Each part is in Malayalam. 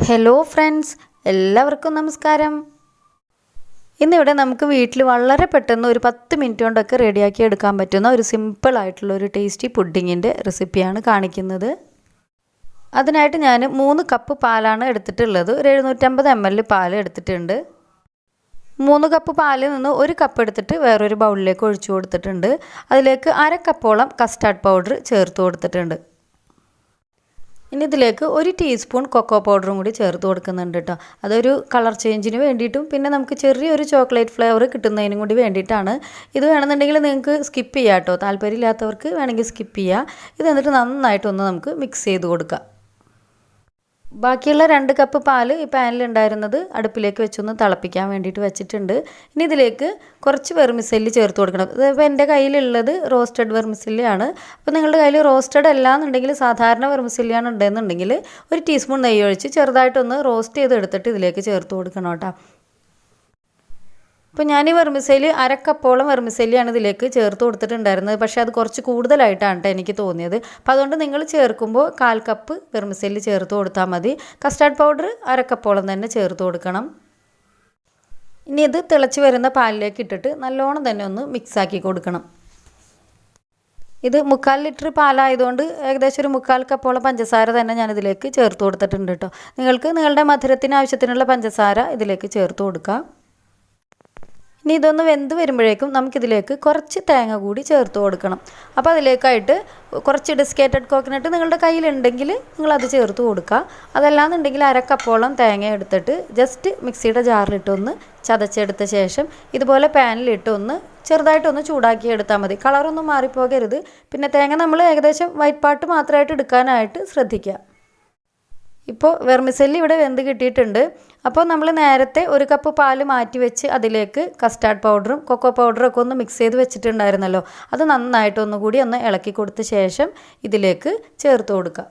ഹലോ ഫ്രണ്ട്സ്, എല്ലാവർക്കും നമസ്കാരം. ഇന്നിവിടെ നമുക്ക് വീട്ടിൽ വളരെ പെട്ടെന്ന് ഒരു 10 മിനിറ്റ് കൊണ്ടൊക്കെ റെഡിയാക്കി എടുക്കാൻ പറ്റുന്ന ഒരു സിമ്പിൾ ആയിട്ടുള്ള ഒരു ടേസ്റ്റി പുഡിങ്ങിൻ്റെ റെസിപ്പിയാണ് കാണിക്കുന്നത്. അതിനായിട്ട് ഞാൻ 3 കപ്പ് പാലാണ് എടുത്തിട്ടുള്ളത്. ഒരു 750 ml പാൽ എടുത്തിട്ടുണ്ട്. 3 കപ്പ് പാലിൽ നിന്ന് 1 കപ്പ് എടുത്തിട്ട് വേറൊരു ബൗളിലേക്ക് ഒഴിച്ചു കൊടുത്തിട്ടുണ്ട്. അതിലേക്ക് 1/2 കപ്പോളം കസ്റ്റാർഡ് പൗഡർ ചേർത്ത് കൊടുത്തിട്ടുണ്ട്. ഇനി ഇതിലേക്ക് 1 ടീസ്പൂൺ കൊക്കോ പൗഡറും കൂടി ചേർത്ത് കൊടുക്കുന്നുണ്ട് കേട്ടോ. അതൊരു കളർ ചേഞ്ചിന് വേണ്ടിയിട്ടും പിന്നെ നമുക്ക് ചെറിയൊരു ചോക്ലേറ്റ് ഫ്ലേവർ കിട്ടുന്നതിനും കൂടി വേണ്ടിയിട്ടാണ്. ഇത് വേണമെന്നുണ്ടെങ്കിൽ നിങ്ങൾക്ക് സ്കിപ്പ് ചെയ്യാം കേട്ടോ. താല്പര്യമില്ലാത്തവർക്ക് വേണമെങ്കിൽ സ്കിപ്പ് ചെയ്യാം. ഇത് എന്നിട്ട് നന്നായിട്ടൊന്ന് നമുക്ക് മിക്സ് ചെയ്ത് കൊടുക്കാം. ബാക്കിയുള്ള 2 കപ്പ് പാല് ഈ പാനിലുണ്ടായിരുന്നത് അടുപ്പിലേക്ക് വെച്ചൊന്ന് തിളപ്പിക്കാൻ വേണ്ടിയിട്ട് വെച്ചിട്ടുണ്ട്. ഇനി ഇതിലേക്ക് കുറച്ച് വെർമിസെല്ലി ചേർത്ത് കൊടുക്കണം. ഇതിപ്പോൾ എൻ്റെ കയ്യിലുള്ളത് റോസ്റ്റഡ് വെർമിസെല്ലിയാണ്. അപ്പോൾ നിങ്ങളുടെ കയ്യിൽ റോസ്റ്റഡ് അല്ല എന്നുണ്ടെങ്കിൽ സാധാരണ വെർമിസെല്ലിയാണ് ഉണ്ടെന്നുണ്ടെങ്കിൽ 1 ടീസ്പൂൺ നെയ്യ് ഒഴിച്ച് ചെറുതായിട്ടൊന്ന് റോസ്റ്റ് ചെയ്തെടുത്തിട്ട് ഇതിലേക്ക് ചേർത്ത് കൊടുക്കണം കേട്ടോ. അപ്പോൾ ഞാൻ ഈ വെർമിസെല്ലി 1/2 കപ്പോളം വെർമിസെല്ലിയാണ് ഇതിലേക്ക് ചേർത്ത് കൊടുത്തിട്ടുണ്ടായിരുന്നത്. പക്ഷേ അത് കുറച്ച് കൂടുതലായിട്ടാണ് കേട്ടോ എനിക്ക് തോന്നിയത്. അപ്പോൾ അതുകൊണ്ട് നിങ്ങൾ ചേർക്കുമ്പോൾ 1/4 കപ്പ് വെർമിസെല്ലി ചേർത്ത് കൊടുത്താൽ മതി. കസ്റ്റാർഡ് പൗഡർ 1/2 കപ്പോളം തന്നെ ചേർത്ത് കൊടുക്കണം. ഇനി ഇത് തിളച്ച് വരുന്ന പാലിലേക്ക് ഇട്ടിട്ട് നല്ലോണം തന്നെ ഒന്ന് മിക്സാക്കി കൊടുക്കണം. ഇത് 3/4 ലിറ്റർ പാലായതുകൊണ്ട് ഏകദേശം ഒരു 3/4 കപ്പോളം പഞ്ചസാര തന്നെ ഞാനിതിലേക്ക് ചേർത്ത് കൊടുത്തിട്ടുണ്ട് കേട്ടോ. നിങ്ങൾക്ക് നിങ്ങളുടെ മധുരത്തിന് ആവശ്യത്തിനുള്ള പഞ്ചസാര ഇതിലേക്ക് ചേർത്ത് കൊടുക്കാം. ഇനി ഇതൊന്ന് വെന്ത് വരുമ്പോഴേക്കും നമുക്കിതിലേക്ക് കുറച്ച് തേങ്ങ കൂടി ചേർത്ത് കൊടുക്കണം. അപ്പോൾ അതിലേക്കായിട്ട് കുറച്ച് ഡെസിക്കേറ്റഡ് കോക്കനട്ട് നിങ്ങളുടെ കയ്യിലുണ്ടെങ്കിൽ നിങ്ങളത് ചേർത്ത് കൊടുക്കുക. അതല്ലാന്നുണ്ടെങ്കിൽ 1/2 കപ്പോളം തേങ്ങ എടുത്തിട്ട് ജസ്റ്റ് മിക്സിയുടെ ജാറിലിട്ടൊന്ന് ചതച്ചെടുത്ത ശേഷം ഇതുപോലെ പാനിലിട്ടൊന്ന് ചെറുതായിട്ടൊന്ന് ചൂടാക്കി എടുത്താൽ മതി. കളറൊന്നും മാറിപ്പോകരുത്. പിന്നെ തേങ്ങ നമ്മൾ ഏകദേശം വൈറ്റ് പാർട്ട് മാത്രമായിട്ട് എടുക്കാനായിട്ട് ശ്രദ്ധിക്കുക. ഇപ്പോൾ വെർമിസെല്ലി ഇവിടെ വെന്ത് കിട്ടിയിട്ടുണ്ട്. അപ്പോൾ നമ്മൾ നേരത്തെ 1 കപ്പ് പാല് മാറ്റി വെച്ച് അതിലേക്ക് കസ്റ്റാർഡ് പൗഡറും കൊക്കോ പൗഡറും ഒക്കെ ഒന്ന് മിക്സ് ചെയ്ത് വെച്ചിട്ടുണ്ടായിരുന്നല്ലോ. അത് നന്നായിട്ടൊന്നുകൂടി ഒന്ന് ഇളക്കി കൊടുത്ത ശേഷം ഇതിലേക്ക് ചേർത്ത് കൊടുക്കുക.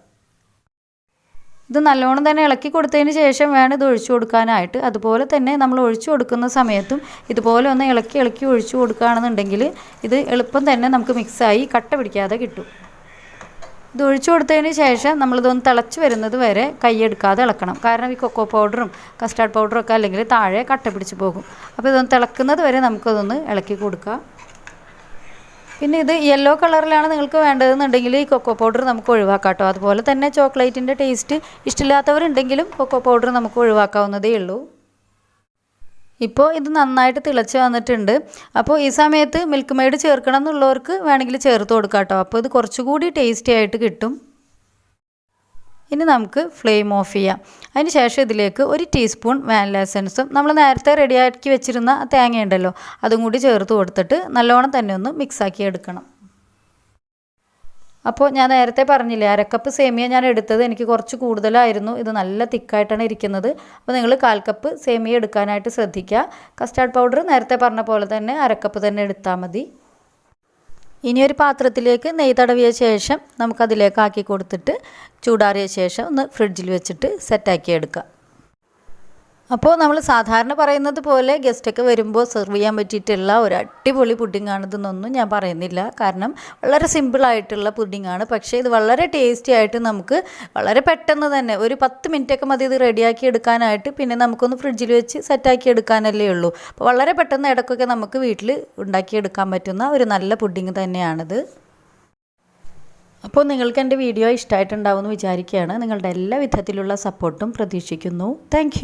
ഇത് നല്ലോണം തന്നെ ഇളക്കി കൊടുത്തതിന് ശേഷം വേണം ഇത് ഒഴിച്ചു കൊടുക്കാനായിട്ട്. അതുപോലെ തന്നെ നമ്മൾ ഒഴിച്ചു കൊടുക്കുന്ന സമയത്തും ഇതുപോലെ ഒന്ന് ഇളക്കി ഒഴിച്ചു കൊടുക്കുകയാണെന്നുണ്ടെങ്കിൽ ഇത് എളുപ്പം തന്നെ നമുക്ക് മിക്സായി കട്ട പിടിക്കാതെ കിട്ടും. ഇത് ഒഴിച്ചു കൊടുത്തതിന് ശേഷം നമ്മളിതൊന്ന് തിളച്ച് വരുന്നത് വരെ കൈയെടുക്കാതെ ഇളക്കണം. കാരണം ഈ കൊക്കോ പൗഡറും കസ്റ്റാർഡ് പൗഡറും ഒക്കെ അല്ലെങ്കിൽ താഴെ കട്ട പിടിച്ച് പോകും. അപ്പോൾ ഇതൊന്ന് തിളക്കുന്നത് വരെ നമുക്കതൊന്ന് ഇളക്കി കൊടുക്കാം. പിന്നെ ഇത് യെല്ലോ കളറിലാണ് നിങ്ങൾക്ക് വേണ്ടതെന്നുണ്ടെങ്കിൽ ഈ കൊക്കോ പൗഡർ നമുക്ക് ഒഴിവാക്കാം കേട്ടോ. അതുപോലെ തന്നെ ചോക്ലേറ്റിൻ്റെ ടേസ്റ്റ് ഇഷ്ടമില്ലാത്തവരുണ്ടെങ്കിലും കൊക്കോ പൗഡർ നമുക്ക് ഒഴിവാക്കാവുന്നതേ ഉള്ളൂ. ഇപ്പോൾ ഇത് നന്നായിട്ട് തിളച്ച് വന്നിട്ടുണ്ട്. അപ്പോൾ ഈ സമയത്ത് മിൽക്ക് മെയ്ഡ് ചേർക്കണം എന്നുള്ളവർക്ക് വേണമെങ്കിൽ ചേർത്ത് കൊടുക്കാം കേട്ടോ. അപ്പോൾ ഇത് കുറച്ചുകൂടി ടേസ്റ്റി ആയിട്ട് കിട്ടും. ഇനി നമുക്ക് ഫ്ലെയിം ഓഫ് ചെയ്യാം. അതിന് ശേഷം ഇതിലേക്ക് 1 ടീസ്പൂൺ വാനില എസൻസും നമ്മൾ നേരത്തെ റെഡിയാക്കി വെച്ചിരുന്ന തേങ്ങ ഉണ്ടല്ലോ അതും കൂടി ചേർത്ത് കൊടുത്തിട്ട് നല്ലോണം തന്നെ ഒന്ന് മിക്സാക്കി എടുക്കണം. അപ്പോൾ ഞാൻ നേരത്തെ പറഞ്ഞില്ലേ 1/2 കപ്പ് സേമിയ ഞാൻ എടുത്തത് എനിക്ക് കുറച്ച് കൂടുതലായിരുന്നു. ഇത് നല്ല തിക്കായിട്ടാണ് ഇരിക്കുന്നത്. അപ്പോൾ നിങ്ങൾ 1/4 കപ്പ് സേമിയ എടുക്കാനായിട്ട് ശ്രദ്ധിക്കുക. കസ്റ്റാർഡ് പൗഡർ നേരത്തെ പറഞ്ഞ പോലെ തന്നെ 1/2 കപ്പ് തന്നെ എടുത്താൽ മതി. ഇനി ഒരു പാത്രത്തിലേക്ക് നെയ്യ് തടവിയ ശേഷം നമുക്കതിലേക്ക് ആക്കി കൊടുത്തിട്ട് ചൂടാറിയ ശേഷം ഒന്ന് ഫ്രിഡ്ജിൽ വെച്ചിട്ട് സെറ്റാക്കി എടുക്കാം. അപ്പോൾ നമ്മൾ സാധാരണ പറയുന്നത് പോലെ ഗസ്റ്റൊക്കെ വരുമ്പോൾ സെർവ് ചെയ്യാൻ പറ്റിയിട്ടുള്ള ഒരു അടിപൊളി പുഡിങ്ങാണിതെന്നൊന്നും ഞാൻ പറയുന്നില്ല. കാരണം വളരെ സിമ്പിളായിട്ടുള്ള പുഡിങ്ങാണ്. പക്ഷേ ഇത് വളരെ ടേസ്റ്റി ആയിട്ട് നമുക്ക് വളരെ പെട്ടെന്ന് തന്നെ ഒരു 10 മിനിറ്റൊക്കെ മതി ഇത് റെഡിയാക്കി എടുക്കാനായിട്ട്. പിന്നെ നമുക്കൊന്ന് ഫ്രിഡ്ജിൽ വെച്ച് സെറ്റാക്കി എടുക്കാനല്ലേ ഉള്ളൂ. അപ്പോൾ വളരെ പെട്ടെന്ന് ഇടയ്ക്കൊക്കെ നമുക്ക് വീട്ടിൽ ഉണ്ടാക്കിയെടുക്കാൻ പറ്റുന്ന ഒരു നല്ല പുഡിങ് തന്നെയാണിത്. അപ്പോൾ നിങ്ങൾക്ക് എൻ്റെ വീഡിയോ ഇഷ്ടമായിട്ടുണ്ടാവുമെന്ന് വിചാരിക്കുകയാണ്. നിങ്ങളുടെ എല്ലാ വിധത്തിലുള്ള സപ്പോർട്ടും പ്രതീക്ഷിക്കുന്നു. താങ്ക്